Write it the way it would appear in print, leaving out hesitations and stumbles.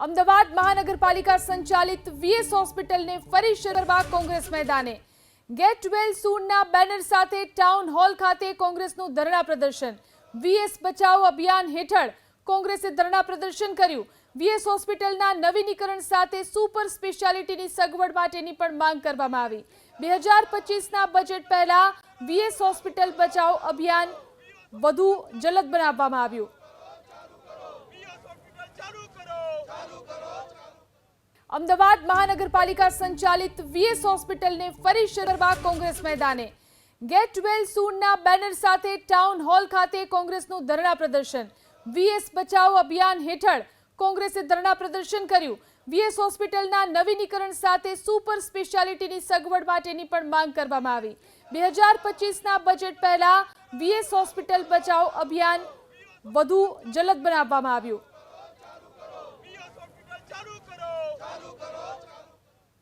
અમદાવાદ મહાનગરપાલિકા સંચાલિત વીએસ હોસ્પિટલને ફરી શરૂ કરવા કોંગ્રેસ મેદાને ગેટ વેલ સૂનના બેનર સાથે ટાઉન હોલ ખાતે કોંગ્રેસનું ધરણા પ્રદર્શન। વીએસ બચાવો અભિયાન હેઠળ કોંગ્રેસે ધરણા પ્રદર્શન કર્યું। વીએસ હોસ્પિટલના નવીનીકરણ સાથે સુપર સ્પેશિયાલિટીની સગવડ માટેની પણ માંગ કરવામાં આવી। 2025ના બજેટ પહેલા વીએસ હોસ્પિટલ બચાવો અભિયાન વધુ જલદ બનાવવામાં આવ્યું। અમદાવાદ મહાનગરપાલિકા સંચાલિત વીએસ હોસ્પિટલને ફરી શરૂ કરવા કોંગ્રેસ મેદાને ગેટ વેલ સૂનના બેનર સાથે ટાઉન હોલ ખાતે કોંગ્રેસનું ધરણા પ્રદર્શન। વીએસ બચાવો અભિયાન હેઠળ કોંગ્રેસે ધરણા પ્રદર્શન કર્યું। વીએસ હોસ્પિટલના નવીનીકરણ સાથે સુપર સ્પેશિયાલિટીની સગવડ માટેની પણ માંગ કરવામાં આવી। 2025ના બજેટ પહેલા વીએસ હોસ્પિટલ બચાવો અભિયાન વધુ જલદ બનાવવામાં આવ્યું।